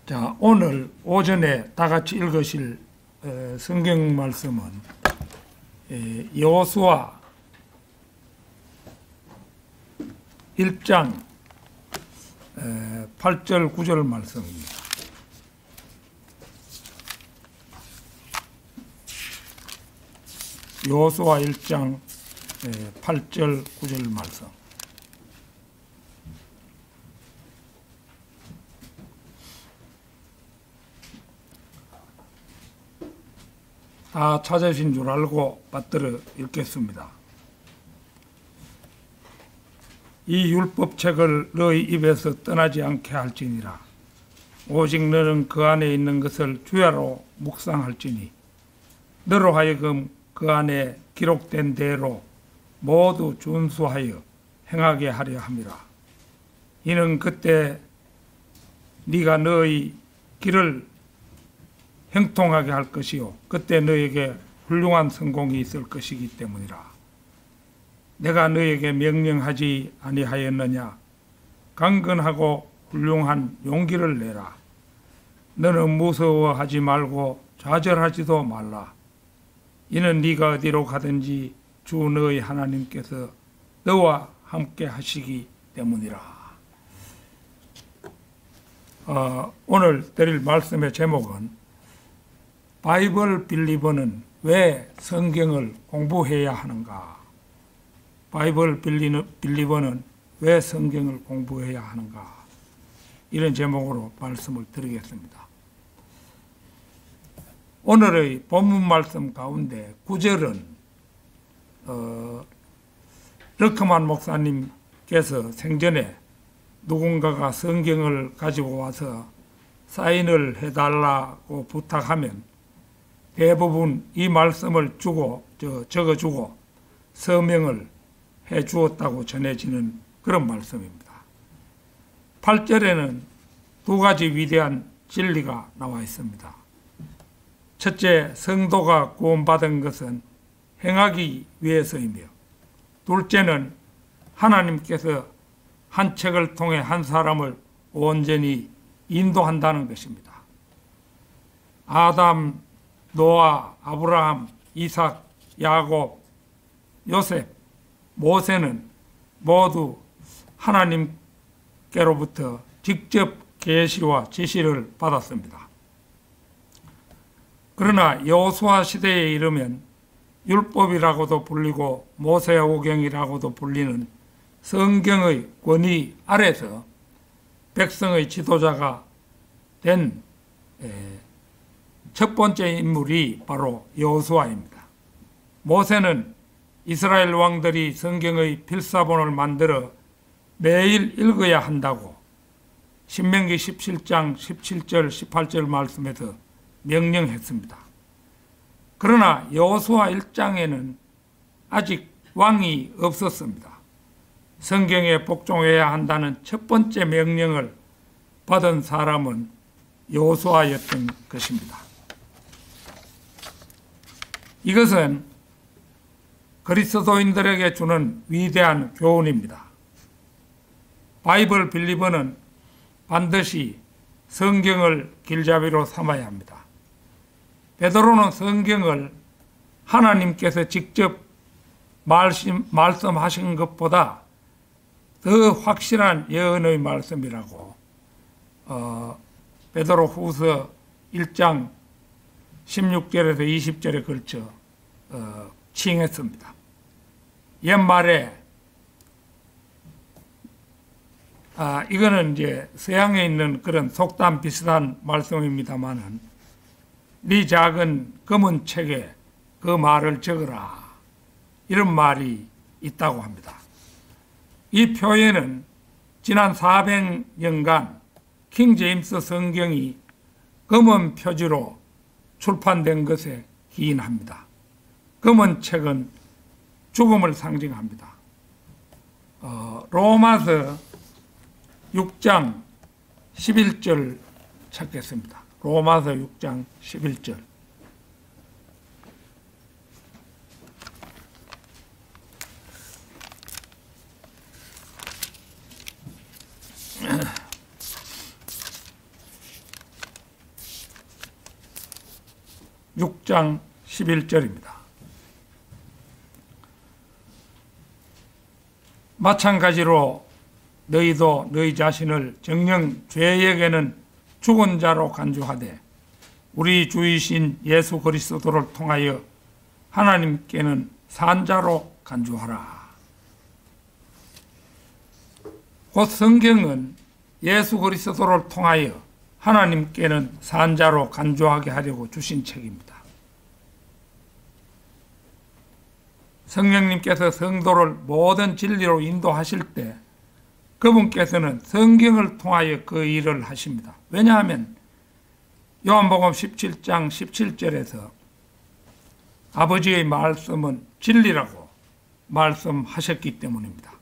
자, 오늘 오전에 다 같이 읽으실 성경 말씀은 여호수아 1장 8절 9절 말씀입니다. 여호수아 1장 8절 9절 말씀. 다 찾으신 줄 알고 받들어 읽겠습니다. 이 율법책을 너희 입에서 떠나지 않게 할지니라. 오직 너는 그 안에 있는 것을 주야로 묵상할지니 너로 하여금 그 안에 기록된 대로 모두 준수하여 행하게 하려 함이라. 이는 그때 네가 너희 길을 형통하게 할 것이요 그때 너에게 훌륭한 성공이 있을 것이기 때문이라. 내가 너에게 명령하지 아니하였느냐? 강건하고 훌륭한 용기를 내라. 너는 무서워하지 말고 좌절하지도 말라. 이는 네가 어디로 가든지 주 너희 하나님께서 너와 함께 하시기 때문이라. 오늘 드릴 말씀의 제목은 바이블 빌리버는 왜 성경을 공부해야 하는가? 바이블 빌리버는 왜 성경을 공부해야 하는가? 이런 제목으로 말씀을 드리겠습니다. 오늘의 본문 말씀 가운데 9절은 르크만 목사님께서 생전에 누군가가 성경을 가지고 와서 사인을 해달라고 부탁하면 대부분 이 말씀을 적어주고 서명을 해 주었다고 전해지는 그런 말씀입니다. 8절에는 두 가지 위대한 진리가 나와 있습니다. 첫째, 성도가 구원받은 것은 행하기 위해서이며, 둘째는 하나님께서 한 책을 통해 한 사람을 온전히 인도한다는 것입니다. 아담, 노아, 아브라함, 이삭, 야곱, 요셉, 모세는 모두 하나님께로부터 직접 계시와 지시를 받았습니다. 그러나 여호수아 시대에 이르면 율법이라고도 불리고 모세오경이라고도 불리는 성경의 권위 아래서 백성의 지도자가 된 첫 번째 인물이 바로 여호수아입니다. 모세는 이스라엘 왕들이 성경의 필사본을 만들어 매일 읽어야 한다고 신명기 17장 17절 18절 말씀에서 명령했습니다. 그러나 여호수아 1장에는 아직 왕이 없었습니다. 성경에 복종해야 한다는 첫 번째 명령을 받은 사람은 여호수아였던 것입니다. 이것은 그리스도인들에게 주는 위대한 교훈입니다. 바이블 빌리버는 반드시 성경을 길잡이로 삼아야 합니다. 베드로는 성경을 하나님께서 직접 말씀하신 것보다 더 확실한 예언의 말씀이라고 베드로 후서 1장 16절에서 20절에 걸쳐 칭했습니다. 옛말에 이거는 이제 서양에 있는 그런 속담 비슷한 말씀입니다만은 네 작은 검은 책에 그 말을 적으라, 이런 말이 있다고 합니다. 이 표현은 지난 400년간 킹 제임스 성경이 검은 표지로 출판된 것에 기인합니다. 검은 책은 죽음을 상징합니다. 로마서 6장 11절 찾겠습니다. 로마서 6장 11절. 6장 11절입니다. 마찬가지로 너희도 너희 자신을 정녕 죄에게는 죽은 자로 간주하되 우리 주이신 예수 그리스도를 통하여 하나님께는 산 자로 간주하라. 곧 성경은 예수 그리스도를 통하여 하나님께는 산 자로 간주하게 하려고 주신 책입니다. 성령님께서 성도를 모든 진리로 인도하실 때 그분께서는 성경을 통하여 그 일을 하십니다. 왜냐하면 요한복음 17장 17절에서 아버지의 말씀은 진리라고 말씀하셨기 때문입니다.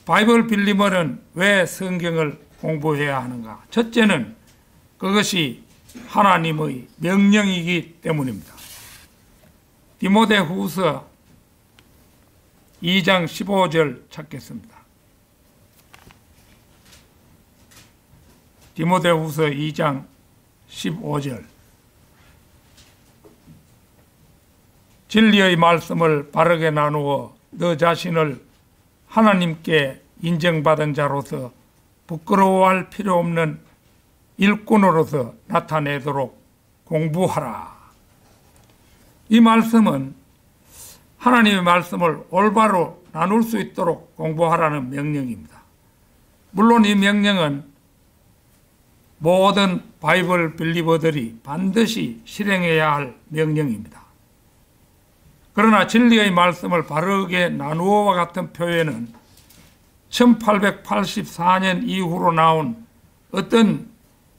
바이블 빌리버는 왜 성경을 공부해야 하는가? 첫째는 그것이 하나님의 명령이기 때문입니다. 디모데후서 2장 15절 찾겠습니다. 디모데후서 2장 15절. 진리의 말씀을 바르게 나누어 너 자신을 하나님께 인정받은 자로서 부끄러워할 필요 없는 일꾼으로서 나타내도록 공부하라. 이 말씀은 하나님의 말씀을 올바로 나눌 수 있도록 공부하라는 명령입니다. 물론 이 명령은 모든 바이블 빌리버들이 반드시 실행해야 할 명령입니다. 그러나 진리의 말씀을 바르게 나누어와 같은 표현은 1884년 이후로 나온 어떤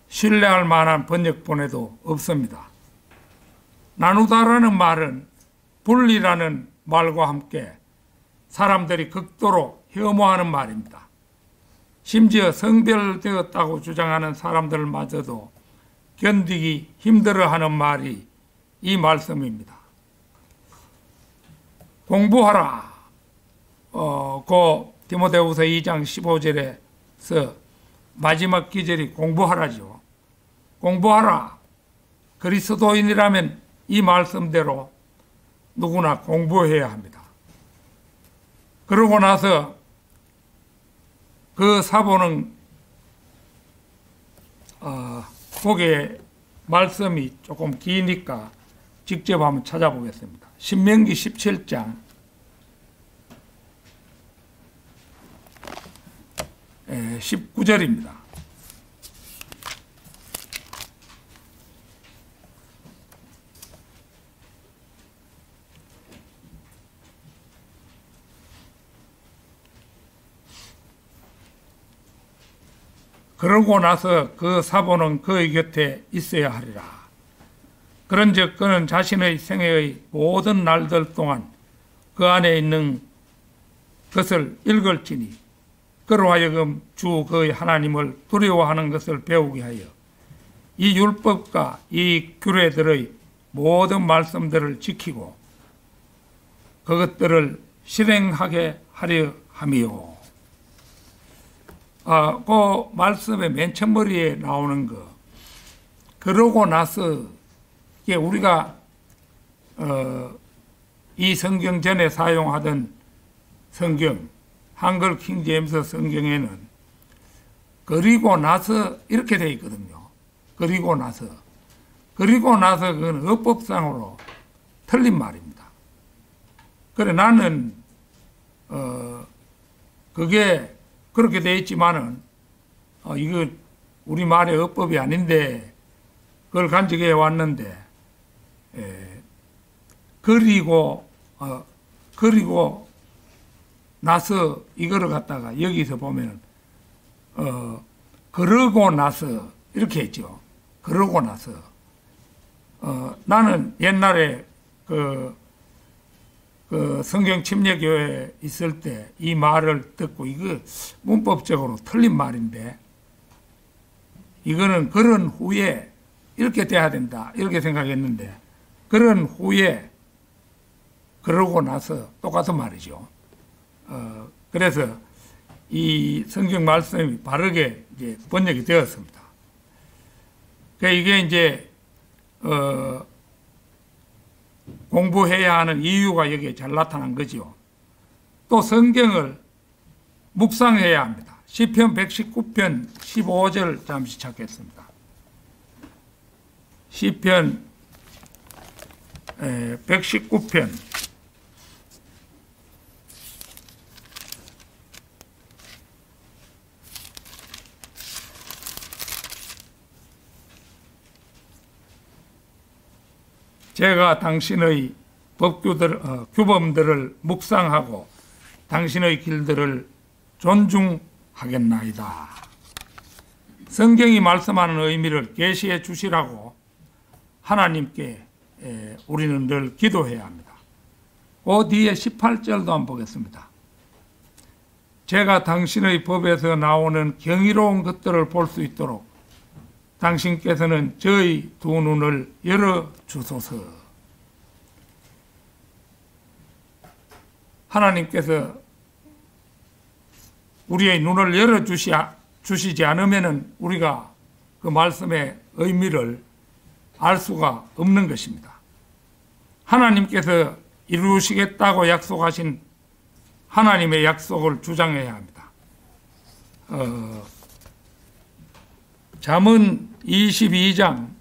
신뢰할 만한 번역본에도 없습니다. 나누다라는 말은 분리라는 말과 함께 사람들이 극도로 혐오하는 말입니다. 심지어 성별되었다고 주장하는 사람들마저도 견디기 힘들어하는 말이 이 말씀입니다. 공부하라. 그 디모데후서 2장 15절에서 마지막 기절이 공부하라죠. 공부하라. 그리스도인이라면 이 말씀대로 누구나 공부해야 합니다. 그러고 나서 그 사본은 거기에 말씀이 조금 기니까 직접 한번 찾아보겠습니다. 신명기 17장 19절입니다. 그러고 나서 그 사본은 그의 곁에 있어야 하리라. 그런즉 그는 자신의 생애의 모든 날들 동안 그 안에 있는 것을 읽을지니 그로 하여금 주 그의 하나님을 두려워하는 것을 배우게 하여 이 율법과 이 규례들의 모든 말씀들을 지키고 그것들을 실행하게 하려 함이요. 그 말씀의 맨 첫머리에 나오는 거, 그러고 나서 이게 우리가 이 성경 전에 사용하던 성경, 한글 킹제임스 성경에는 그리고 나서 이렇게 되어 있거든요. 그리고 나서 그건 어법상으로 틀린 말입니다. 그래 나는 그게 그렇게 되어 있지만은 이거 우리 말의 어법이 아닌데 그걸 간직해 왔는데 그리고 나서 이거를 갖다가 여기서 보면은 그러고 나서 이렇게 했죠. 그러고 나서 나는 옛날에 그 성경 침례교회에 있을 때 이 말을 듣고 이거 문법적으로 틀린 말인데 이거는 그런 후에 이렇게 돼야 된다 이렇게 생각했는데 그런 후에 그러고 나서 똑같은 말이죠. 그래서 이 성경 말씀이 바르게 이제 번역이 되었습니다. 그러니까 이게 이제 공부해야 하는 이유가 여기에 잘 나타난 거죠. 또 성경을 묵상해야 합니다. 시편 119편 15절 잠시 찾겠습니다. 시편 119편 제가 당신의 규범들을 묵상하고 당신의 길들을 존중하겠나이다. 성경이 말씀하는 의미를 계시해 주시라고 하나님께 우리는 늘 기도해야 합니다. 그 뒤에 18절도 한번 보겠습니다. 제가 당신의 법에서 나오는 경이로운 것들을 볼 수 있도록 당신께서는 저희 두 눈을 열어주소서. 하나님께서 우리의 눈을 열어주시지 않으면 우리가 그 말씀의 의미를 알 수가 없는 것입니다. 하나님께서 이루시겠다고 약속하신 하나님의 약속을 주장해야 합니다. 잠언 22장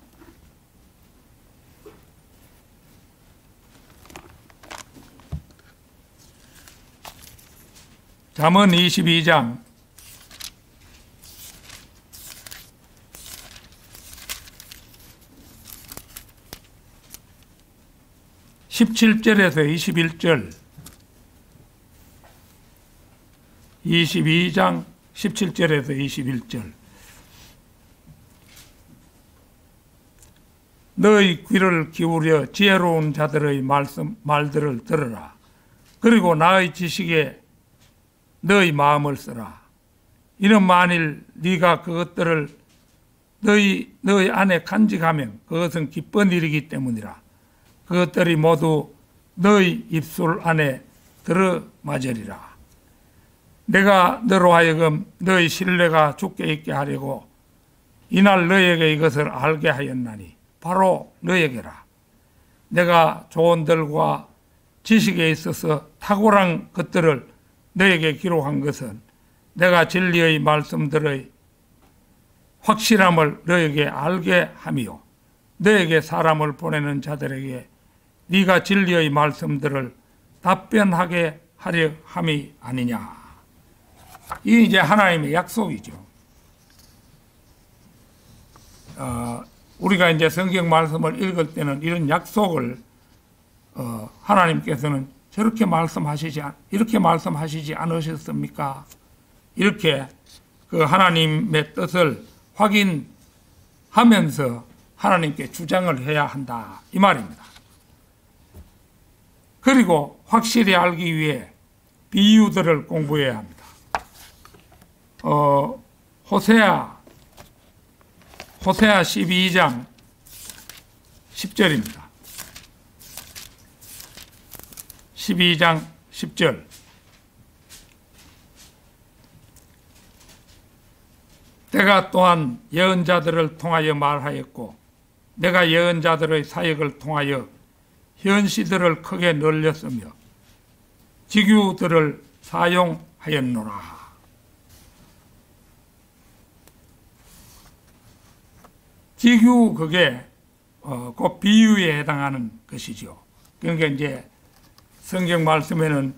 17절에서 21절 22장 17절에서 21절 너희 귀를 기울여 지혜로운 자들의 말들을 들으라. 그리고 나의 지식에 너희 마음을 쓰라. 이는 만일 네가 그것들을 너희 안에 간직하면 그것은 기쁜 일이기 때문이라. 그것들이 모두 너희 입술 안에 들어맞으리라. 내가 너로 하여금 너희 신뢰가 죽게 있게 하려고 이날 너희에게 이것을 알게 하였나니 바로 너희에게라. 내가 조언들과 지식에 있어서 탁월한 것들을 너희에게 기록한 것은 내가 진리의 말씀들의 확실함을 너희에게 알게 함이요 너희에게 사람을 보내는 자들에게 네가 진리의 말씀들을 답변하게 하려 함이 아니냐. 이게 이제 하나님의 약속이죠. 우리가 이제 성경 말씀을 읽을 때는 이런 약속을 하나님께서는 이렇게 말씀하시지 않으셨습니까? 이렇게 그 하나님의 뜻을 확인하면서 하나님께 주장을 해야 한다 이 말입니다. 그리고 확실히 알기 위해 비유들을 공부해야 합니다. 호세아 12장 10절입니다. 12장 10절 내가 또한 예언자들을 통하여 말하였고 내가 예언자들의 사역을 통하여 현시들을 크게 늘렸으며 지규들을 사용하였노라. 지규 그게 그 비유에 해당하는 것이죠. 그러니까 이제 성경 말씀에는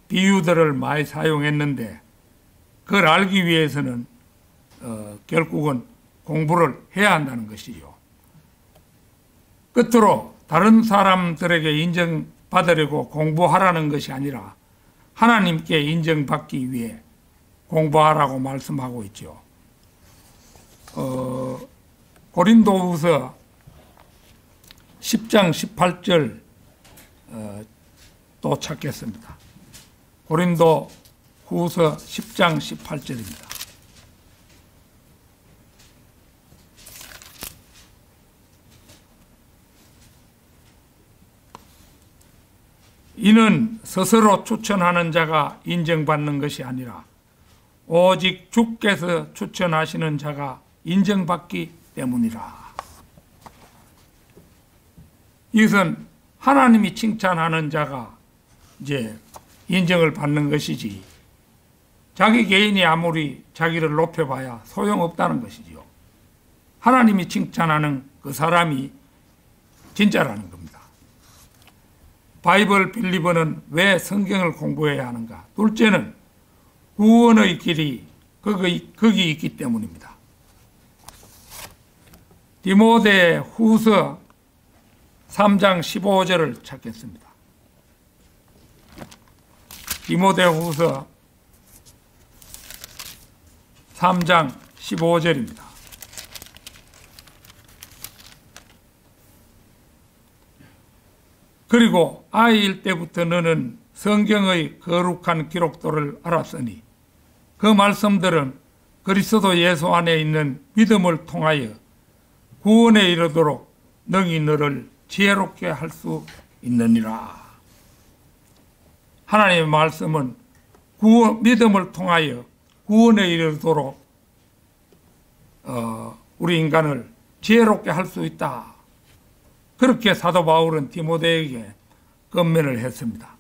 비유들을 많이 사용했는데 그걸 알기 위해서는 결국은 공부를 해야 한다는 것이죠. 끝으로 다른 사람들에게 인정받으려고 공부하라는 것이 아니라 하나님께 인정받기 위해 공부하라고 말씀하고 있죠. 고린도후서 10장 18절 또 찾겠습니다. 고린도후서 10장 18절입니다. 이는 스스로 추천하는 자가 인정받는 것이 아니라 오직 주께서 추천하시는 자가 인정받기 때문이라. 이것은 하나님이 칭찬하는 자가 이제 인정을 받는 것이지, 자기 개인이 아무리 자기를 높여봐야 소용없다는 것이지요. 하나님이 칭찬하는 그 사람이 진짜라는 겁니다. 바이블 빌리버는 왜 성경을 공부해야 하는가? 둘째는 구원의 길이 거기 있기 때문입니다. 디모데 후서 3장 15절을 찾겠습니다. 디모데 후서 3장 15절입니다. 그리고 아이일 때부터 너는 성경의 거룩한 기록들을 알았으니 그 말씀들은 그리스도 예수 안에 있는 믿음을 통하여 구원에 이르도록 능히 너를 지혜롭게 할 수 있느니라. 하나님의 말씀은 믿음을 통하여 구원에 이르도록 우리 인간을 지혜롭게 할 수 있다. 그렇게 사도 바울은 디모데에게 권면을 했습니다.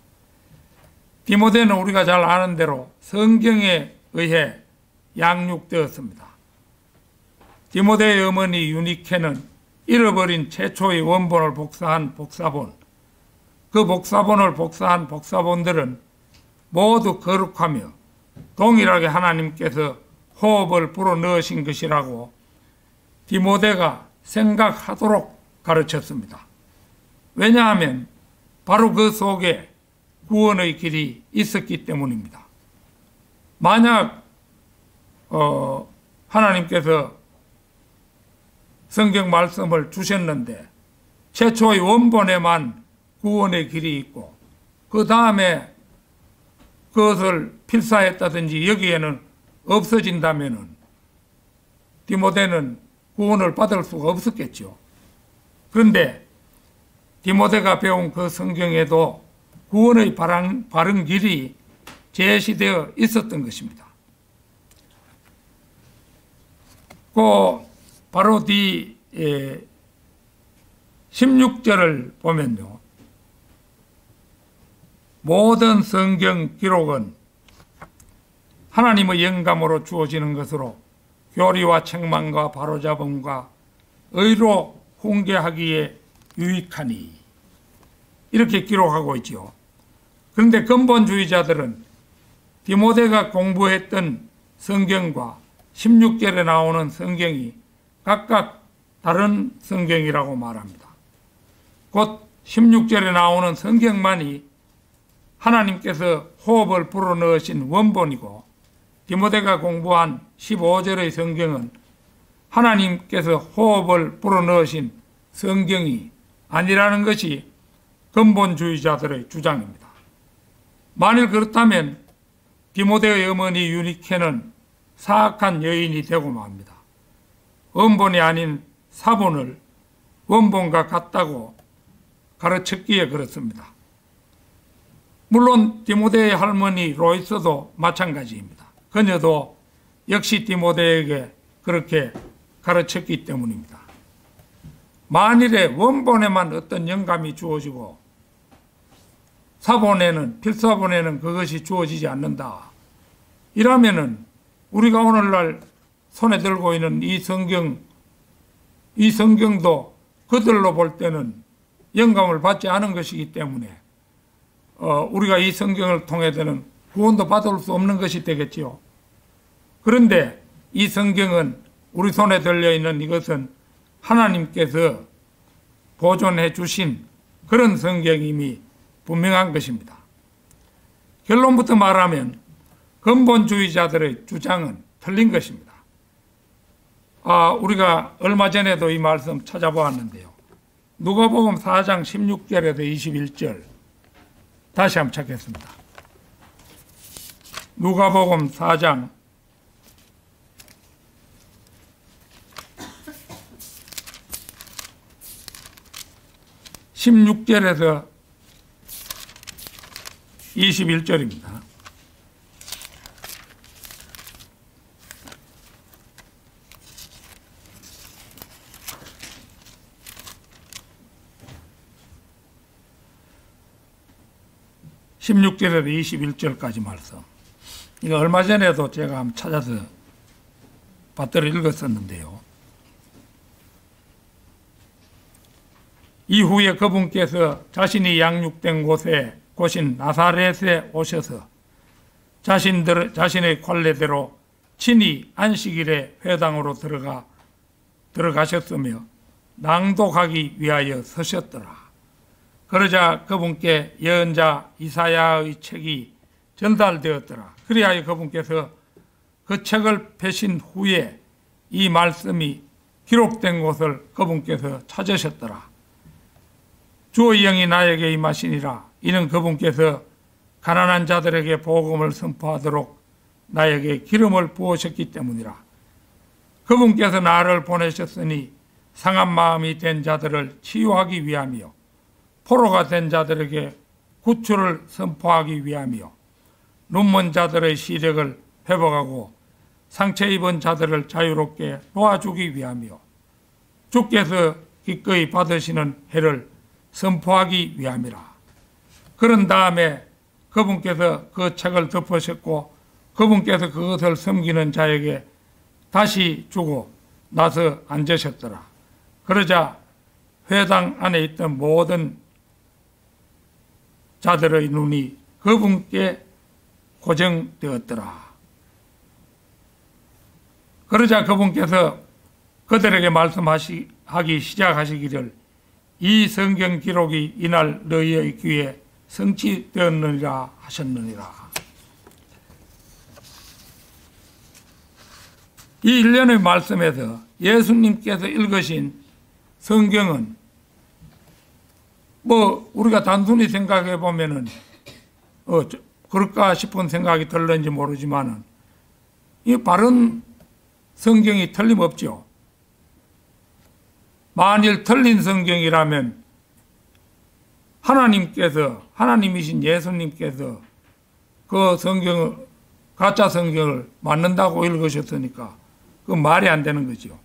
디모데는 우리가 잘 아는 대로 성경에 의해 양육되었습니다. 디모데의 어머니 유니케는 잃어버린 최초의 원본을 복사한 복사본, 그 복사본을 복사한 복사본들은 모두 거룩하며 동일하게 하나님께서 호흡을 불어넣으신 것이라고 디모데가 생각하도록 가르쳤습니다. 왜냐하면 바로 그 속에 구원의 길이 있었기 때문입니다. 만약 하나님께서 성경 말씀을 주셨는데 최초의 원본에만 구원의 길이 있고 그 다음에 그것을 필사했다든지 여기에는 없어진다면 디모데는 구원을 받을 수가 없었겠죠. 그런데 디모데가 배운 그 성경에도 구원의 바른 길이 제시되어 있었던 것입니다. 바로 뒤 16절을 보면요, 모든 성경 기록은 하나님의 영감으로 주어지는 것으로 교리와 책망과 바로잡음과 의로 훈계하기에 유익하니 이렇게 기록하고 있지요. 그런데 근본주의자들은 디모데가 공부했던 성경과 16절에 나오는 성경이 각각 다른 성경이라고 말합니다. 곧 16절에 나오는 성경만이 하나님께서 호흡을 불어넣으신 원본이고 디모데가 공부한 15절의 성경은 하나님께서 호흡을 불어넣으신 성경이 아니라는 것이 근본주의자들의 주장입니다. 만일 그렇다면 디모데의 어머니 유니케는 사악한 여인이 되고 맙니다. 원본이 아닌 사본을 원본과 같다고 가르쳤기에 그렇습니다. 물론 디모데의 할머니 로이스도 마찬가지입니다. 그녀도 역시 디모데에게 그렇게 가르쳤기 때문입니다. 만일에 원본에만 어떤 영감이 주어지고 사본에는, 필사본에는 그것이 주어지지 않는다. 이러면은 우리가 오늘날 손에 들고 있는 이 성경도 그들로 볼 때는 영감을 받지 않은 것이기 때문에 우리가 이 성경을 통해서는 구원도 받을 수 없는 것이 되겠지요. 그런데 이 성경은 우리 손에 들려있는 이것은 하나님께서 보존해 주신 그런 성경임이 분명한 것입니다. 결론부터 말하면 근본주의자들의 주장은 틀린 것입니다. 우리가 얼마 전에도 이 말씀 찾아보았는데요. 누가복음 4장 16절에서 21절 다시 한번 찾겠습니다. 누가복음 4장 16절에서 21절입니다. 16절에서 21절까지 말씀. 이거 얼마 전에도 제가 한번 찾아서 받들어 읽었었는데요. 이후에 그분께서 자신이 양육된 곳인 나사렛에 오셔서 자신의 관례대로 친히 안식일에 회당으로 들어가셨으며 낭독하기 위하여 서셨더라. 그러자 그분께 예언자 이사야의 책이 전달되었더라. 그리하여 그분께서 그 책을 펴신 후에 이 말씀이 기록된 곳을 그분께서 찾으셨더라. 주의 영이 나에게 임하시니라. 이는 그분께서 가난한 자들에게 복음을 선포하도록 나에게 기름을 부으셨기 때문이라. 그분께서 나를 보내셨으니 상한 마음이 된 자들을 치유하기 위함이요 포로가 된 자들에게 구출을 선포하기 위함이요 눈먼 자들의 시력을 회복하고 상처 입은 자들을 자유롭게 놓아주기 위함이요 주께서 기꺼이 받으시는 해를 선포하기 위함이라. 그런 다음에 그분께서 그 책을 덮으셨고 그분께서 그것을 섬기는 자에게 다시 주고 나서 앉으셨더라. 그러자 회당 안에 있던 모든 자들의 눈이 그분께 고정되었더라. 그러자 그분께서 그들에게 말씀하기 시작하시기를 이 성경 기록이 이날 너희의 귀에 성취되었느니라 하셨느니라. 이 일련의 말씀에서 예수님께서 읽으신 성경은 우리가 단순히 생각해 보면은 그럴까 싶은 생각이 들는지 모르지만은 이 바른 성경이 틀림없죠. 만일 틀린 성경이라면 하나님이신 예수님께서 그 성경을 가짜 성경을 맞는다고 읽으셨으니까 그 말이 안 되는 거죠.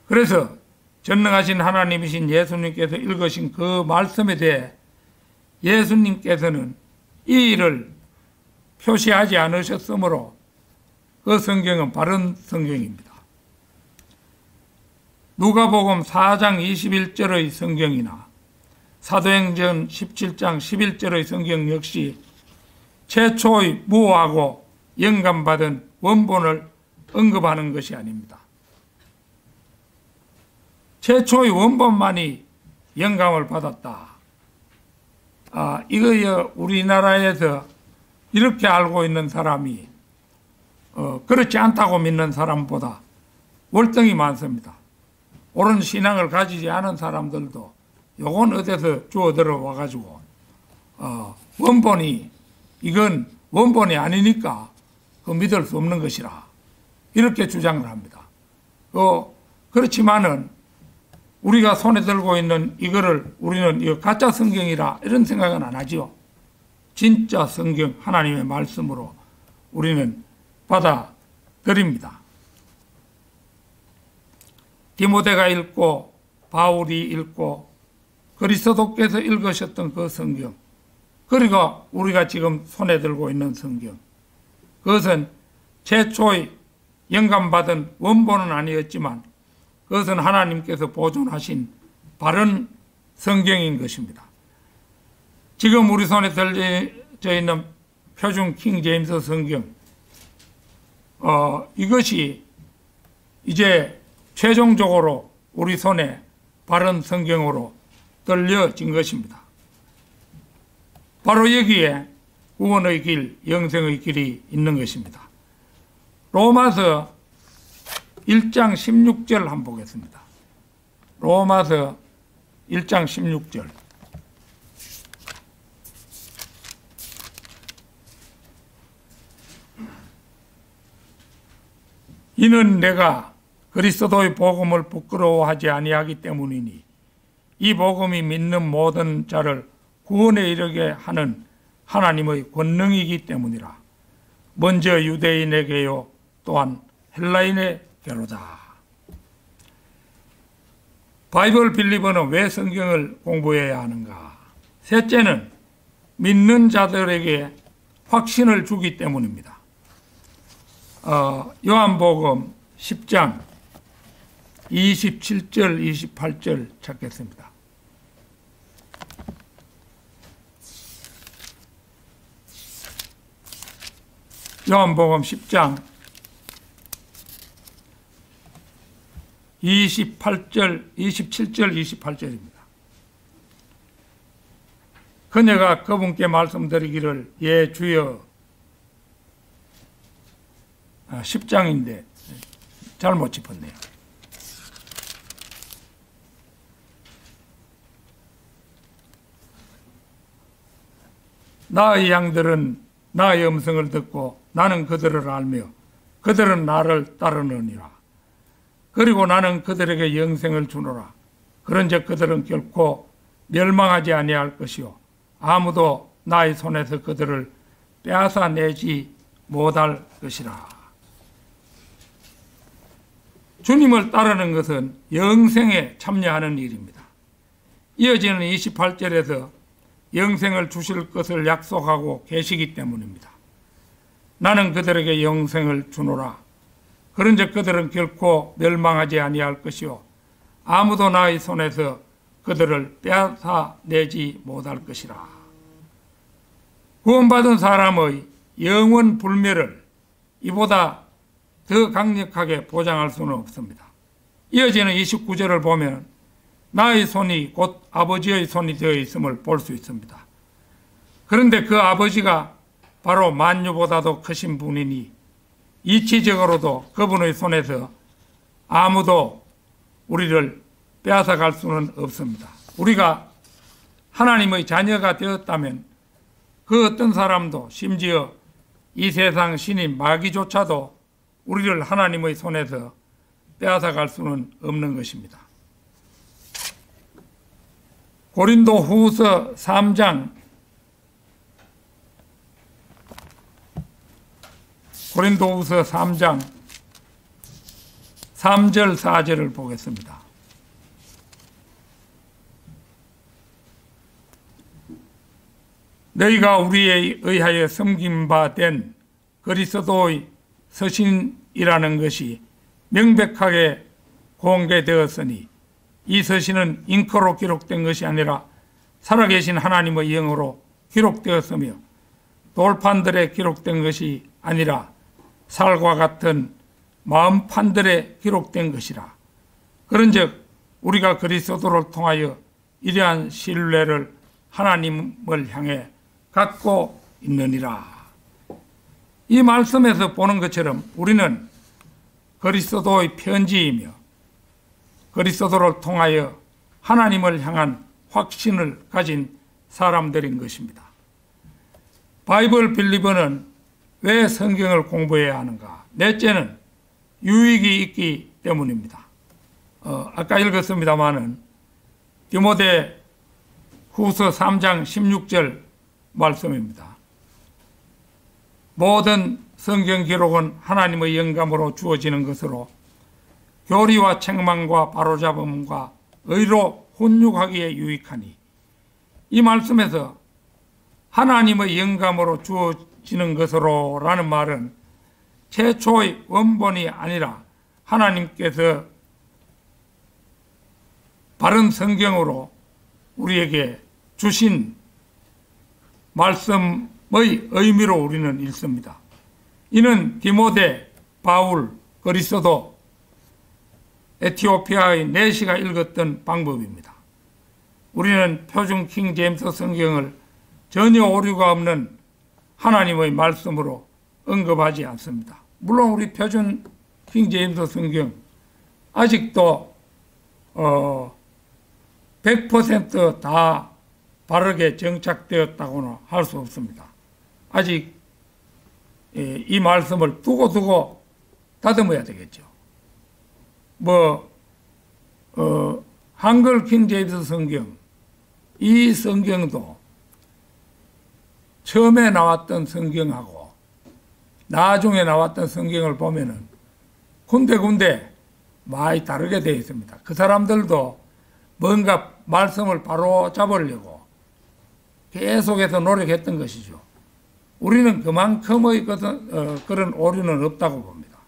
그래서 전능하신 하나님이신 예수님께서 읽으신 그 말씀에 대해 예수님께서는 이 일을 표시하지 않으셨으므로 그 성경은 바른 성경입니다. 누가복음 4장 21절의 성경이나 사도행전 17장 11절의 성경 역시 최초의 무호하고 영감받은 원본을 언급하는 것이 아닙니다. 최초의 원본만이 영감을 받았다. 이거 우리나라에서 이렇게 알고 있는 사람이 그렇지 않다고 믿는 사람보다 월등히 많습니다. 옳은 신앙을 가지지 않은 사람들도 요건 어디서 주워 들어와가지고 이건 원본이 아니니까 믿을 수 없는 것이라 이렇게 주장을 합니다. 그렇지만은 우리가 손에 들고 있는 이거를 우리는 이거 가짜 성경이라 이런 생각은 안 하지요. 진짜 성경 하나님의 말씀으로 우리는 받아들입니다. 디모데가 읽고 바울이 읽고 그리스도께서 읽으셨던 그 성경, 그리고 우리가 지금 손에 들고 있는 성경, 그것은 최초의 영감받은 원본은 아니었지만 그것은 하나님께서 보존하신 바른 성경인 것입니다. 지금 우리 손에 들려져 있는 표준 킹 제임스 성경, 이것이 이제 최종적으로 우리 손에 바른 성경으로 들려진 것입니다. 바로 여기에 구원의 길, 영생의 길이 있는 것입니다. 로마서 1장 16절 한번 보겠습니다. 로마서 1장 16절. 이는 내가 그리스도의 복음을 부끄러워하지 아니하기 때문이니 이 복음이 믿는 모든 자를 구원에 이르게 하는 하나님의 권능이기 때문이라. 먼저 유대인에게요 또한 헬라인에게로다. 바이블 빌리버는 왜 성경을 공부해야 하는가? 셋째는 믿는 자들에게 확신을 주기 때문입니다. 요한복음 10장 27절 28절 찾겠습니다. 요한복음 10장 27절 28절입니다. 그녀가 그분께 말씀드리기를 예 주여 10장인데 잘못 짚었네요. 나의 양들은 나의 음성을 듣고 나는 그들을 알며 그들은 나를 따르느니라. 그리고 나는 그들에게 영생을 주노라. 그런즉 그들은 결코 멸망하지 아니할 것이요 아무도 나의 손에서 그들을 빼앗아내지 못할 것이라. 주님을 따르는 것은 영생에 참여하는 일입니다. 이어지는 28절에서 영생을 주실 것을 약속하고 계시기 때문입니다. 나는 그들에게 영생을 주노라. 그런즉 그들은 결코 멸망하지 아니할 것이요 아무도 나의 손에서 그들을 빼앗아내지 못할 것이라. 구원받은 사람의 영원 불멸을 이보다 더 강력하게 보장할 수는 없습니다. 이어지는 29절을 보면 나의 손이 곧 아버지의 손이 되어 있음을 볼 수 있습니다. 그런데 그 아버지가 바로 만유보다도 크신 분이니 이치적으로도 그분의 손에서 아무도 우리를 빼앗아갈 수는 없습니다. 우리가 하나님의 자녀가 되었다면 그 어떤 사람도 심지어 이 세상 신인 마귀조차도 우리를 하나님의 손에서 빼앗아갈 수는 없는 것입니다. 고린도후서 3장 3절 4절을 보겠습니다. 너희가 우리에 의하여 섬긴 바 된 그리스도의 서신이라는 것이 명백하게 공개되었으니 이 서신은 잉크로 기록된 것이 아니라 살아계신 하나님의 영으로 기록되었으며 돌판들에 기록된 것이 아니라 살과 같은 마음판들에 기록된 것이라. 그런즉 우리가 그리스도를 통하여 이러한 신뢰를 하나님을 향해 갖고 있느니라. 이 말씀에서 보는 것처럼 우리는 그리스도의 편지이며 그리스도를 통하여 하나님을 향한 확신을 가진 사람들인 것입니다. 바이블 빌리버는 왜 성경을 공부해야 하는가? 넷째는 유익이 있기 때문입니다. 아까 읽었습니다마는 디모데 후서 3장 16절 말씀입니다. 모든 성경 기록은 하나님의 영감으로 주어지는 것으로 교리와 책망과 바로잡음과 의로 훈육하기에 유익하니, 이 말씀에서 하나님의 영감으로 주어지는 것으로 라는 말은 최초의 원본이 아니라 하나님께서 바른 성경으로 우리에게 주신 말씀의 의미로 우리는 읽습니다. 이는 디모데, 바울, 그리스도, 에티오피아의 내시가 읽었던 방법입니다. 우리는 표준 킹 제임스 성경을 전혀 오류가 없는 하나님의 말씀으로 언급하지 않습니다. 물론 우리 표준 킹 제임스 성경 아직도 100% 다 바르게 정착되었다고는 할 수 없습니다. 아직 이 말씀을 두고두고 다듬어야 되겠죠. 한글 킹 제임스 성경, 이 성경도 처음에 나왔던 성경하고 나중에 나왔던 성경을 보면은 군데군데 많이 다르게 되어 있습니다. 그 사람들도 뭔가 말씀을 바로 잡으려고 계속해서 노력했던 것이죠. 우리는 그만큼의 그런 오류는 없다고 봅니다.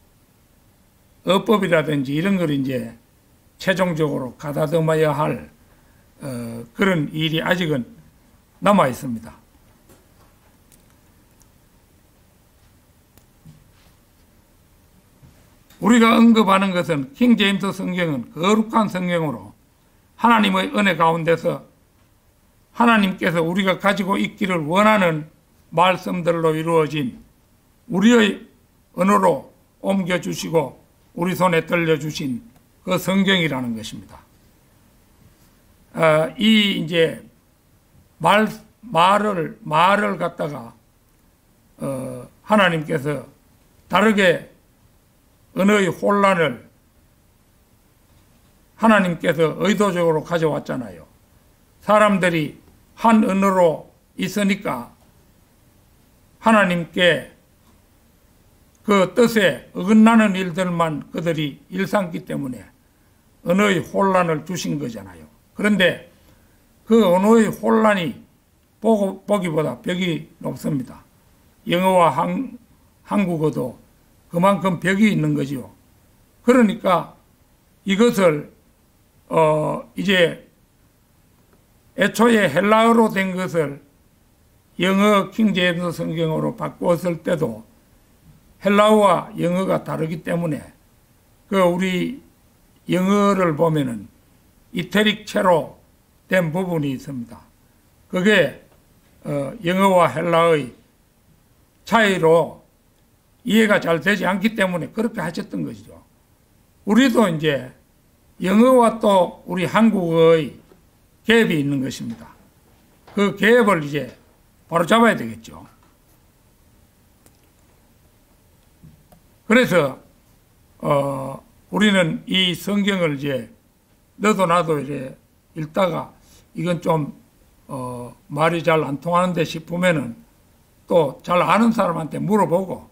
어법이라든지 이런 걸 이제 최종적으로 가다듬어야 할 그런 일이 아직은 남아 있습니다. 우리가 언급하는 것은 킹 제임스 성경은 거룩한 성경으로 하나님의 은혜 가운데서 하나님께서 우리가 가지고 있기를 원하는 말씀들로 이루어진 우리의 언어로 옮겨주시고 우리 손에 들려주신 그 성경이라는 것입니다. 이 이제 말을 갖다가 하나님께서 다르게 언어의 혼란을 하나님께서 의도적으로 가져왔잖아요. 사람들이 한 언어로 있으니까 하나님께 그 뜻에 어긋나는 일들만 그들이 일삼기 때문에 언어의 혼란을 주신 거잖아요. 그런데 그 언어의 혼란이 보기보다 벽이 높습니다. 영어와 한국어도 그만큼 벽이 있는 거죠. 그러니까 이것을 이제 애초에 헬라어로 된 것을 영어 킹제임스 성경으로 바꾸었을 때도 헬라어와 영어가 다르기 때문에 그 우리 영어를 보면은 이태릭체로 된 부분이 있습니다. 그게 영어와 헬라어의 차이로 이해가 잘 되지 않기 때문에 그렇게 하셨던 것이죠. 우리도 이제 영어와 또 우리 한국어의 갭이 있는 것입니다. 그 갭을 이제 바로 잡아야 되겠죠. 그래서 우리는 이 성경을 이제 너도 나도 이제 읽다가 이건 좀 말이 잘 안 통하는데 싶으면은 또 잘 아는 사람한테 물어보고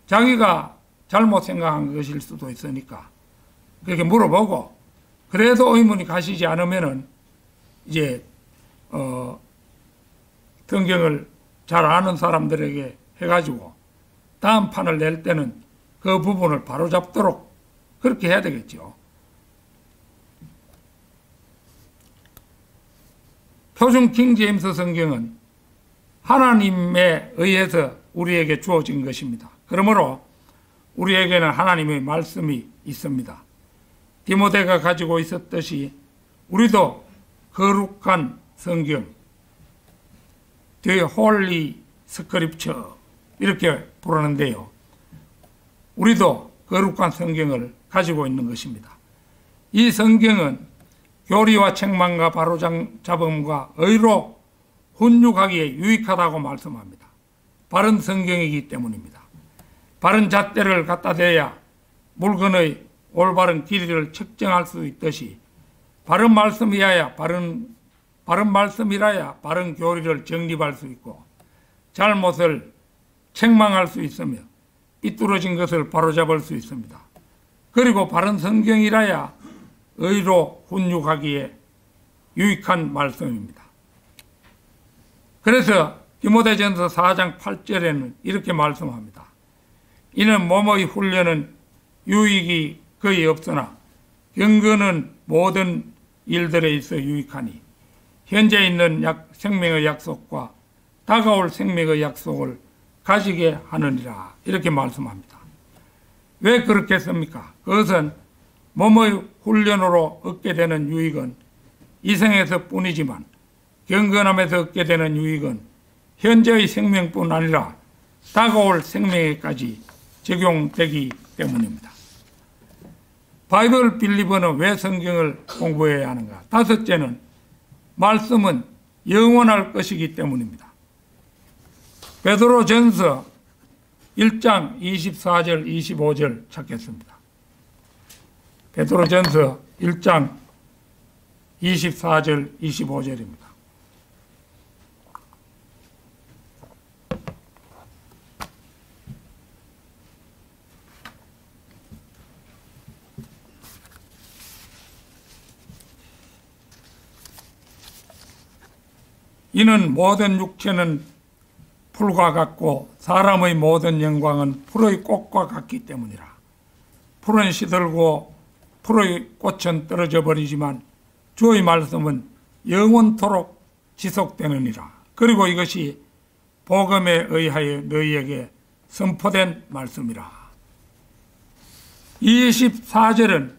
자기가 잘못 생각한 것일 수도 있으니까 그렇게 물어보고 그래도 의문이 가시지 않으면은 이제 성경을 잘 아는 사람들에게 해가지고 다음 판을 낼 때는 그 부분을 바로잡도록 그렇게 해야 되겠죠. 표준 킹 제임스 성경은 하나님에 의해서 우리에게 주어진 것입니다. 그러므로 우리에게는 하나님의 말씀이 있습니다. 디모데가 가지고 있었듯이 우리도 거룩한 성경, The Holy Scripture 이렇게 부르는데요. 우리도 거룩한 성경을 가지고 있는 것입니다. 이 성경은 교리와 책망과 바로잡음과 의로 훈육하기에 유익하다고 말씀합니다. 바른 성경이기 때문입니다. 바른 잣대를 갖다 대야 물건의 올바른 길이를 측정할 수 있듯이 바른 말씀이라야 바른 교리를 정립할 수 있고 잘못을 책망할 수 있으며 삐뚤어진 것을 바로잡을 수 있습니다. 그리고 바른 성경이라야 의로 훈육하기에 유익한 말씀입니다. 그래서 디모데전서 4장 8절에는 이렇게 말씀합니다. 이는 몸의 훈련은 유익이 거의 없으나 경건은 모든 일들에 있어 유익하니 현재 있는 생명의 약속과 다가올 생명의 약속을 가지게 하느니라 이렇게 말씀합니다. 왜 그렇게 했습니까? 그것은 몸의 훈련으로 얻게 되는 유익은 이 생에서 뿐이지만 경건함에서 얻게 되는 유익은 현재의 생명뿐 아니라 다가올 생명에까지 적용되기 때문입니다. 바이블 빌리버는 왜 성경을 공부해야 하는가? 다섯째는 말씀은 영원할 것이기 때문입니다. 베드로전서 1장 24절 25절 찾겠습니다. 베드로전서 1장 24절 25절입니다. 이는 모든 육체는 풀과 같고 사람의 모든 영광은 풀의 꽃과 같기 때문이라. 풀은 시들고 풀의 꽃은 떨어져 버리지만 주의 말씀은 영원토록 지속되느니라. 그리고 이것이 복음에 의하여 너희에게 선포된 말씀이라. 24절은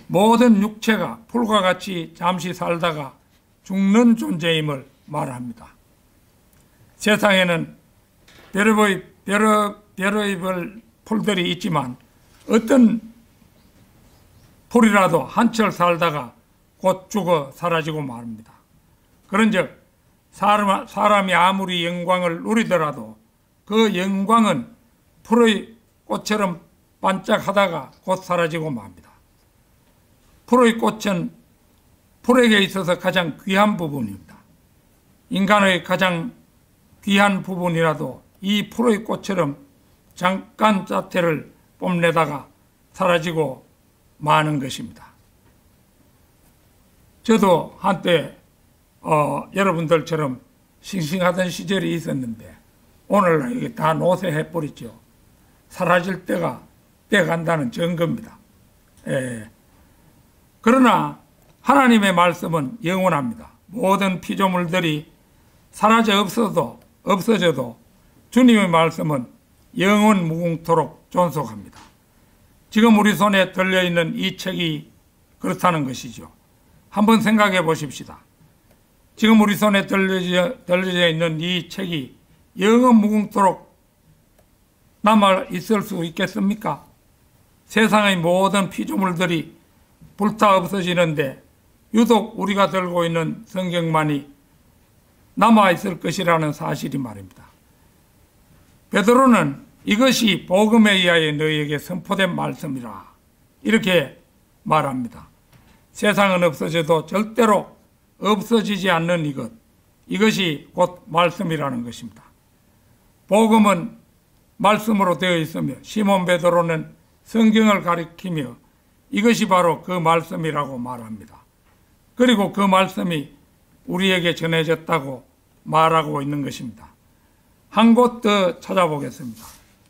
모든 육체가 풀과 같이 잠시 살다가 죽는 존재임을 말합니다. 세상에는 별의별 풀들이 있지만 어떤 풀이라도 한철 살다가 곧 죽어 사라지고 말합니다. 그런즉 사람이 아무리 영광을 누리더라도 그 영광은 풀의 꽃처럼 반짝하다가 곧 사라지고 맙니다. 풀의 꽃은 풀에게 있어서 가장 귀한 부분입니다. 인간의 가장 귀한 부분이라도 이 풀의 꽃처럼 잠깐 자태를 뽐내다가 사라지고 마는 것입니다. 저도 한때 여러분들처럼 싱싱하던 시절이 있었는데 오늘날 이게 다 노쇠해버렸죠. 사라질 때가 돼간다는 증거입니다. 그러나 하나님의 말씀은 영원합니다. 모든 피조물들이 사라져 없어져도 주님의 말씀은 영원 무궁토록 존속합니다. 지금 우리 손에 들려있는 이 책이 그렇다는 것이죠. 한번 생각해 보십시다. 지금 우리 손에 들려져 있는 이 책이 영원 무궁토록 남아 있을 수 있겠습니까? 세상의 모든 피조물들이 불타 없어지는데 유독 우리가 들고 있는 성경만이 남아 있을 것이라는 사실이 말입니다. 베드로는 이것이 복음에 의하여 너희에게 선포된 말씀이라 이렇게 말합니다. 세상은 없어져도 절대로 없어지지 않는 이것이 곧 말씀이라는 것입니다. 복음은 말씀으로 되어 있으며 시몬 베드로는 성경을 가리키며 이것이 바로 그 말씀이라고 말합니다. 그리고 그 말씀이 우리에게 전해졌다고 말하고 있는 것입니다. 한 곳 더 찾아보겠습니다.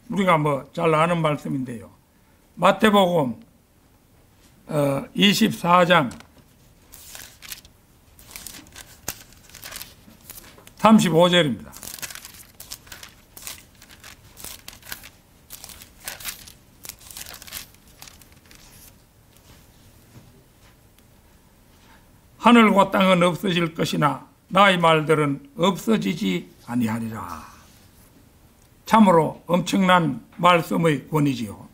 우리가 잘 아는 말씀인데요. 마태복음 24장 35절입니다. 하늘과 땅은 없어질 것이나 나의 말들은 없어지지 아니하리라. 참으로 엄청난 말씀의 권위지요.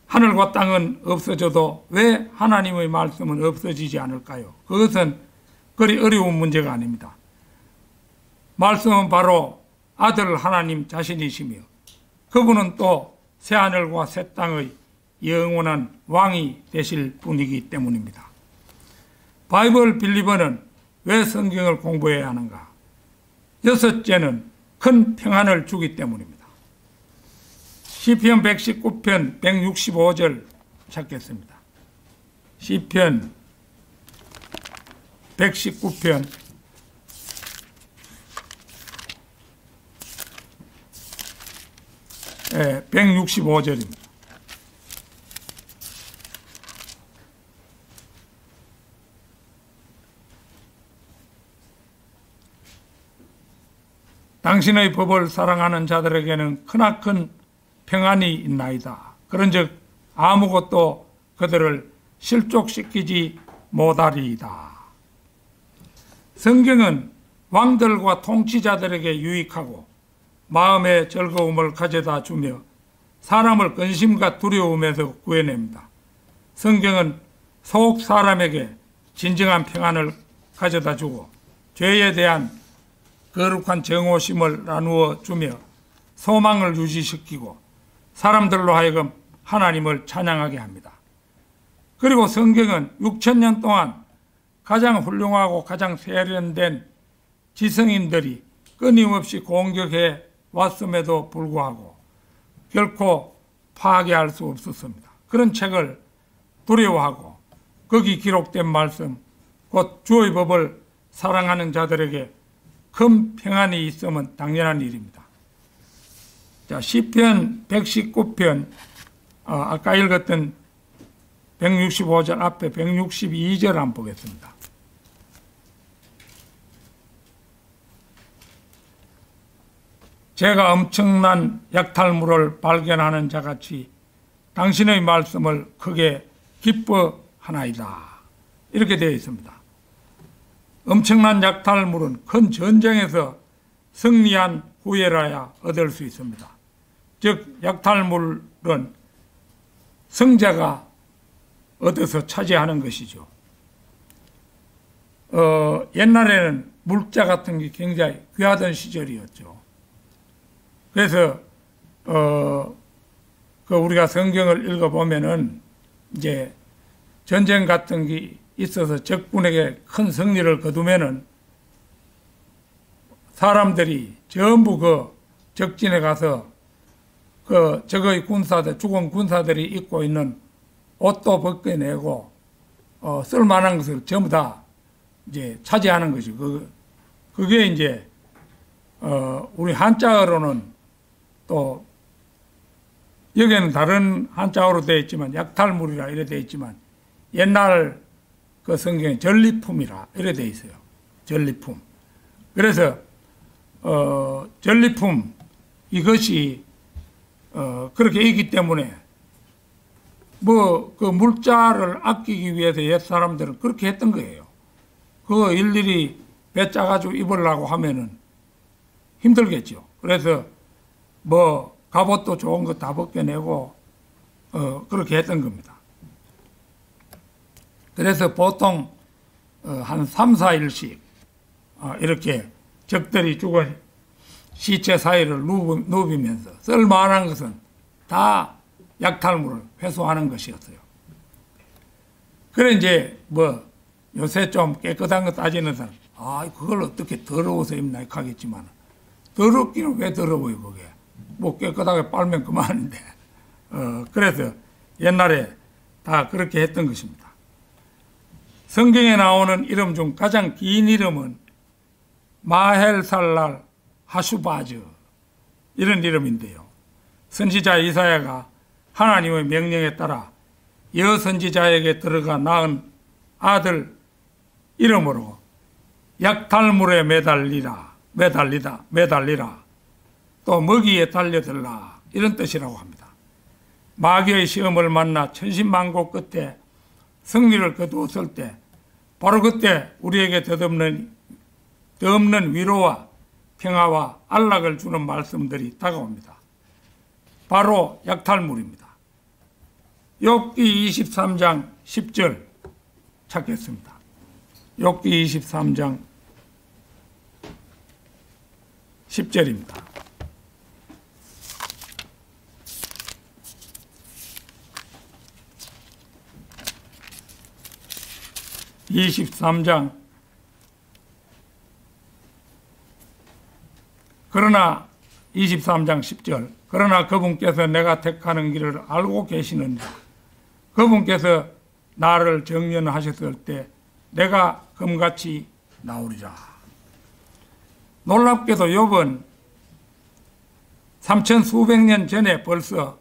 하늘과 땅은 없어져도 왜 하나님의 말씀은 없어지지 않을까요? 그것은 그리 어려운 문제가 아닙니다. 말씀은 바로 아들 하나님 자신이시며 그분은 또 새하늘과 새 땅의 영원한 왕이 되실 분이기 때문입니다. 바이블 빌리버는 왜 성경을 공부해야 하는가? 여섯째는 큰 평안을 주기 때문입니다. 시편 119편 165절 찾겠습니다. 시편 119편 165절입니다. 당신의 법을 사랑하는 자들에게는 크나큰 평안이 있나이다. 그런즉 아무것도 그들을 실족시키지 못하리이다. 성경은 왕들과 통치자들에게 유익하고 마음의 즐거움을 가져다 주며 사람을 근심과 두려움에서 구해냅니다. 성경은 속 사람에게 진정한 평안을 가져다 주고 죄에 대한 거룩한 정오심을 나누어 주며 소망을 유지시키고 사람들로 하여금 하나님을 찬양하게 합니다. 그리고 성경은 6,000년 동안 가장 훌륭하고 가장 세련된 지성인들이 끊임없이 공격해 왔음에도 불구하고 결코 파괴할 수 없었습니다. 그런 책을 두려워하고 거기 기록된 말씀, 곧 주의 법을 사랑하는 자들에게 큰 평안이 있으면 당연한 일입니다. 자, 시편 119편 아까 읽었던 165절 앞에 162절 한번 보겠습니다. 제가 엄청난 약탈물을 발견하는 자같이 당신의 말씀을 크게 기뻐하나이다. 이렇게 되어 있습니다. 엄청난 약탈물은 큰 전쟁에서 승리한 후에라야 얻을 수 있습니다. 즉 약탈물은 승자가 얻어서 차지하는 것이죠. 옛날에는 물자 같은 게 굉장히 귀하던 시절이었죠. 그래서 우리가 성경을 읽어보면은 이제 전쟁 같은 게 있어서 적군에게 큰 승리를 거두면은 사람들이 전부 그 적진에 가서 적의 군사들, 죽은 군사들이 입고 있는 옷도 벗겨내고 쓸만한 것을 전부 다 이제 차지하는 것이 그게 이제 우리 한자어로는 또 여기에는 다른 한자어로 되어 있지만 약탈물이라 이래 되어 있지만 옛날 그 성경에 전리품이라 이래 되어 있어요. 전리품. 그래서 전리품 이것이 그렇게 있기 때문에 그 물자를 아끼기 위해서 옛 사람들은 그렇게 했던 거예요. 그거 일일이 배 짜가지고 입으려고 하면은 힘들겠죠. 그래서 갑옷도 좋은 거 다 벗겨내고 그렇게 했던 겁니다. 그래서 보통 한 3, 4일씩 이렇게 적들이 죽은 시체 사이를 누비면서 쓸만한 것은 다 약탈물을 회수하는 것이었어요. 그래 이제 요새 좀 깨끗한 거 따지는 사람 그걸 어떻게 더러워서 입나 하겠지만 더럽기는 왜 더러워요 그게. 깨끗하게 빨면 그만인데. 그래서 옛날에 다 그렇게 했던 것입니다. 성경에 나오는 이름 중 가장 긴 이름은 마헬살랄 하슈바즈 이런 이름인데요. 선지자 이사야가 하나님의 명령에 따라 여선지자에게 들어가 낳은 아들 이름으로 약탈물에 매달리라 또 먹이에 달려들라 이런 뜻이라고 합니다. 마귀의 시험을 만나 천신만고 끝에 승리를 거두었을 때 바로 그때 우리에게 덧없는 위로와 평화와 안락을 주는 말씀들이 다가옵니다. 바로 약탈물입니다. 욥기 23장 10절 찾겠습니다. 욥기 23장 10절입니다. 그러나 23장 10절 그러나 그분께서 내가 택하는 길을 알고 계시느니라. 그분께서 나를 정련하셨을 때 내가 금같이 나오리라. 놀랍게도 욥은 3천 수백 년 전에 벌써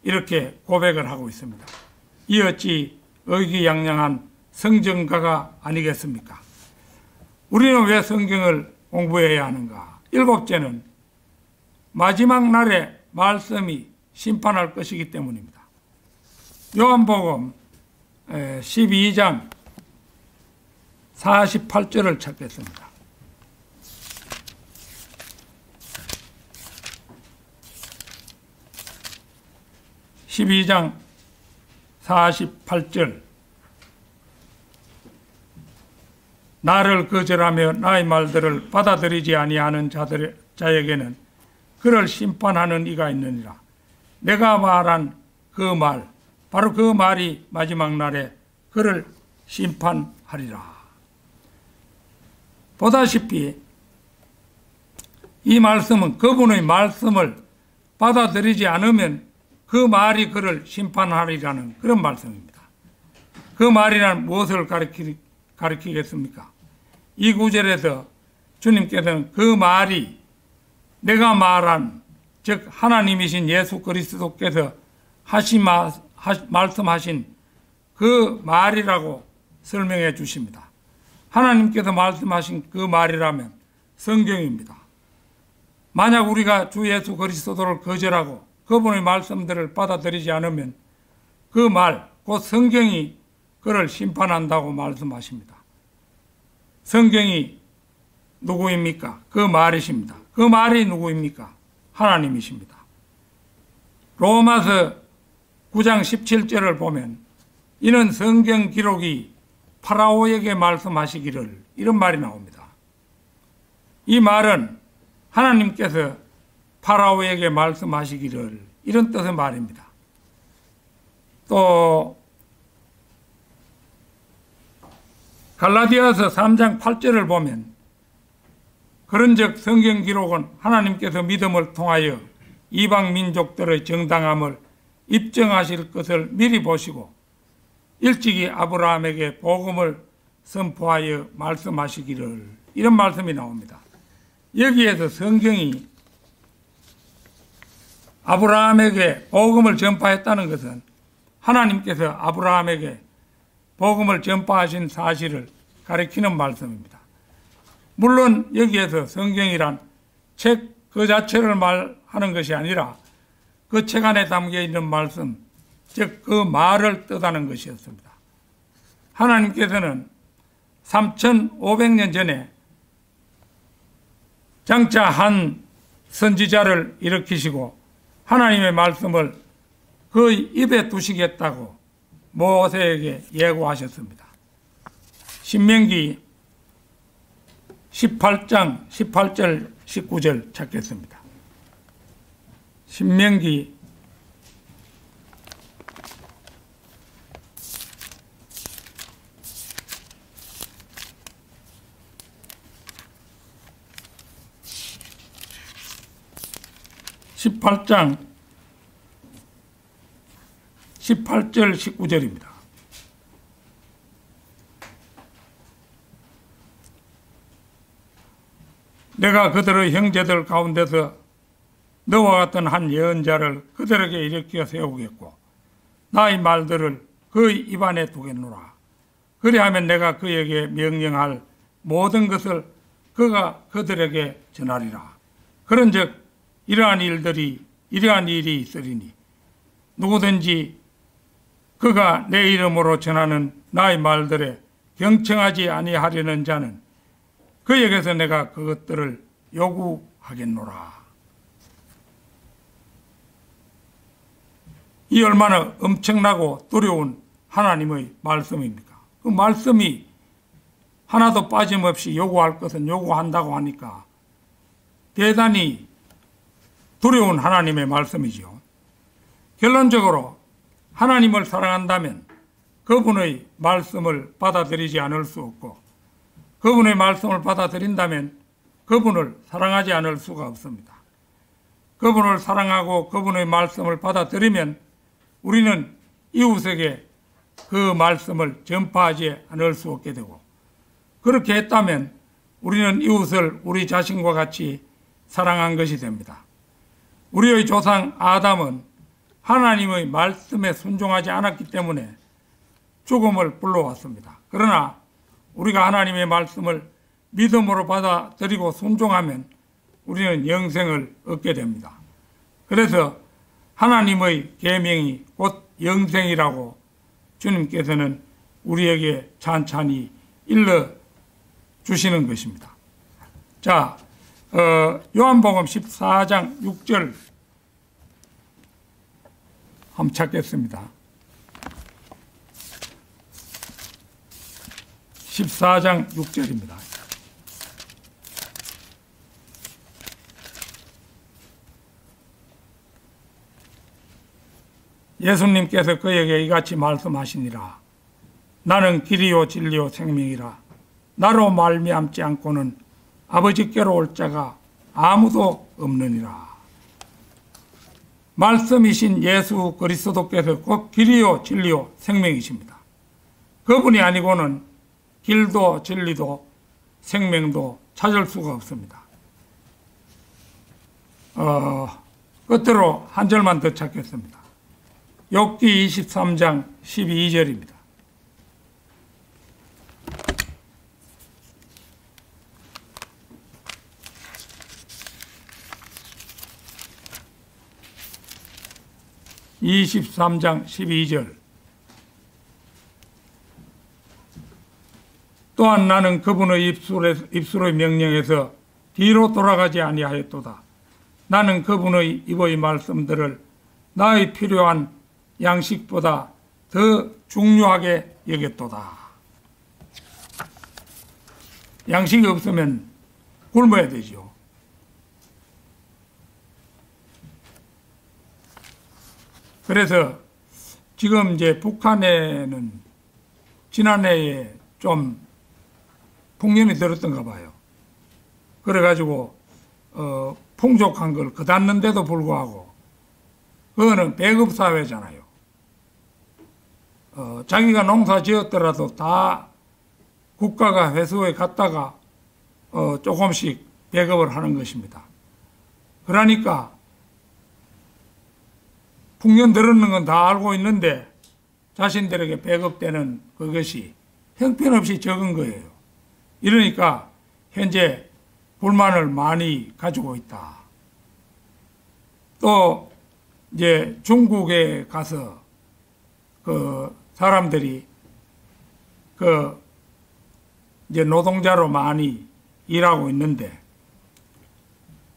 이렇게 고백을 하고 있습니다. 이 어찌 의기양양한 성경가가 아니겠습니까? 우리는 왜 성경을 공부해야 하는가? 일곱째는 마지막 날에 말씀이 심판할 것이기 때문입니다. 요한복음 12장 48절을 찾겠습니다. (12장 48절) 나를 거절하며 나의 말들을 받아들이지 아니하는 자에게는 그를 심판하는 이가 있느니라. 내가 말한 그 말, 바로 그 말이 마지막 날에 그를 심판하리라. 보다시피 이 말씀은 그분의 말씀을 받아들이지 않으면 그 말이 그를 심판하리라는 그런 말씀입니다. 그 말이란 무엇을 가리키겠습니까? 이 구절에서 주님께서는 그 말이 내가 말한, 즉 하나님이신 예수 그리스도께서 말씀하신 그 말이라고 설명해 주십니다. 하나님께서 말씀하신 그 말이라면 성경입니다. 만약 우리가 주 예수 그리스도를 거절하고 그분의 말씀들을 받아들이지 않으면 그 말, 곧 성경이 그를 심판한다고 말씀하십니다. 성경이 누구입니까? 그 말이십니다. 그 말이 누구입니까? 하나님이십니다. 로마서 9장 17절을 보면 이는 성경 기록이 파라오에게 말씀하시기를, 이런 말이 나옵니다. 이 말은 하나님께서 파라오에게 말씀하시기를, 이런 뜻의 말입니다. 또 갈라디아서 3장 8절을 보면 그런즉 성경 기록은 하나님께서 믿음을 통하여 이방 민족들의 정당함을 입증하실 것을 미리 보시고 일찍이 아브라함에게 복음을 선포하여 말씀하시기를, 이런 말씀이 나옵니다. 여기에서 성경이 아브라함에게 복음을 전파했다는 것은 하나님께서 아브라함에게 복음을 전파하신 사실을 가리키는 말씀입니다. 물론 여기에서 성경이란 책 그 자체를 말하는 것이 아니라 그 책 안에 담겨 있는 말씀, 즉 그 말을 뜻하는 것이었습니다. 하나님께서는 3500년 전에 장차 한 선지자를 일으키시고 하나님의 말씀을 그 입에 두시겠다고 모세에게 예고하셨습니다. 신명기 18장 18절 19절 찾겠습니다. 신명기 18장 18절 19절입니다. 내가 그들의 형제들 가운데서 너와 같은 한 예언자를 그들에게 일으켜 세우겠고 나의 말들을 그의 입안에 두겠노라. 그리하면 내가 그에게 명령할 모든 것을 그가 그들에게 전하리라. 그런즉 이러한 일이 있으리니 누구든지 그가 내 이름으로 전하는 나의 말들에 경청하지 아니하려는 자는 그에게서 내가 그것들을 요구하겠노라. 이 얼마나 엄청나고 두려운 하나님의 말씀입니까? 그 말씀이 하나도 빠짐없이 요구할 것은 요구한다고 하니까 대단히 두려운 하나님의 말씀이죠. 결론적으로 하나님을 사랑한다면 그분의 말씀을 받아들이지 않을 수 없고 그분의 말씀을 받아들인다면 그분을 사랑하지 않을 수가 없습니다. 그분을 사랑하고 그분의 말씀을 받아들이면 우리는 이웃에게 그 말씀을 전파하지 않을 수 없게 되고 그렇게 했다면 우리는 이웃을 우리 자신과 같이 사랑한 것이 됩니다. 우리의 조상 아담은 하나님의 말씀에 순종하지 않았기 때문에 죽음을 불러왔습니다. 그러나 우리가 하나님의 말씀을 믿음으로 받아들이고 순종하면 우리는 영생을 얻게 됩니다. 그래서 하나님의 계명이 곧 영생이라고 주님께서는 우리에게 찬찬히 일러주시는 것입니다. 자, 요한복음 14장 6절 한번 찾겠습니다. 14장 6절입니다. 예수님께서 그에게 이같이 말씀하시니라. 나는 길이요 진리요 생명이라. 나로 말미암지 않고는 아버지께로 올 자가 아무도 없느니라. 말씀이신 예수 그리스도께서 곧 길이요 진리요 생명이십니다. 그분이 아니고는 길도 진리도 생명도 찾을 수가 없습니다. 끝으로 한 절만 더 찾겠습니다. 욥기 23장 12절입니다. (23장 12절) 또한 나는 그분의 입술의 명령에서 뒤로 돌아가지 아니하였도다. 나는 그분의 입의 말씀들을 나의 필요한 양식보다 더 중요하게 여겼도다. 양식이 없으면 굶어야 되죠. 그래서 지금 이제 북한에는 지난해에 좀 풍년이 들었던가 봐요. 그래가지고 풍족한 걸 거뒀는데도 불구하고 그거는 배급사회잖아요. 자기가 농사 지었더라도 다 국가가 회수해 갔다가 조금씩 배급을 하는 것입니다. 그러니까 풍년 들었는 건 다 알고 있는데 자신들에게 배급되는 그것이 형편없이 적은 거예요. 이러니까 현재 불만을 많이 가지고 있다. 또 이제 중국에 가서 그 사람들이 그 이제 노동자로 많이 일하고 있는데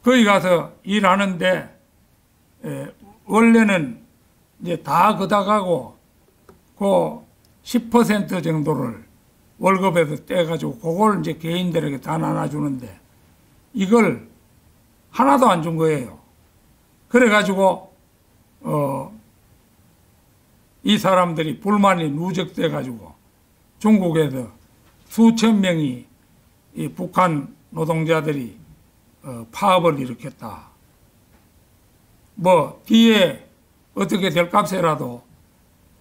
거기 가서 일하는데 원래는 이제 다 걷어가고 그 10% 정도를 월급에서 떼가지고 그걸 이제 개인들에게 다 나눠주는데 이걸 하나도 안 준 거예요. 그래가지고 이 사람들이 불만이 누적돼 가지고 중국에서 수천 명이 이 북한 노동자들이 파업을 일으켰다. 뭐 뒤에 어떻게 될 값이라도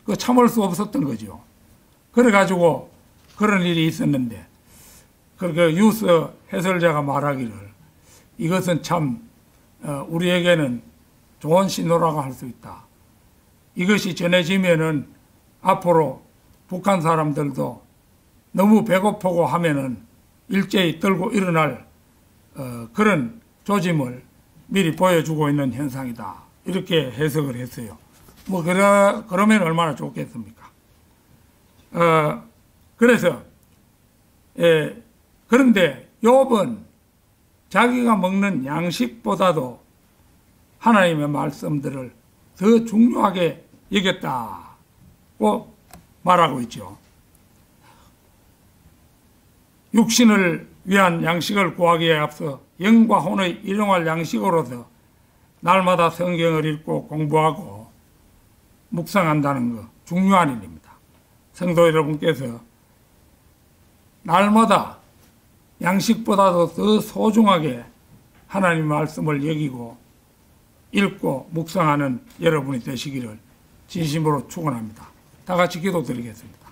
그 참을 수 없었던 거죠. 그래가지고 그런 일이 있었는데 그 뉴스 해설자가 말하기를 이것은 참 우리에게는 좋은 신호라고 할 수 있다. 이것이 전해지면은 앞으로 북한 사람들도 너무 배고프고 하면은 일제히 들고 일어날 그런 조짐을 미리 보여주고 있는 현상이다. 이렇게 해석을 했어요. 뭐 그러면 얼마나 좋겠습니까? 그래서 그런데 욥은 자기가 먹는 양식보다도 하나님의 말씀들을 더 중요하게 여겼다고 말하고 있죠. 육신을 위한 양식을 구하기에 앞서 영과 혼의 일용할 양식으로서 날마다 성경을 읽고 공부하고 묵상한다는 거 중요한 일입니다. 성도 여러분께서 날마다 양식보다도 더 소중하게 하나님 말씀을 여기고 읽고 묵상하는 여러분이 되시기를 진심으로 축원합니다. 다 같이 기도드리겠습니다.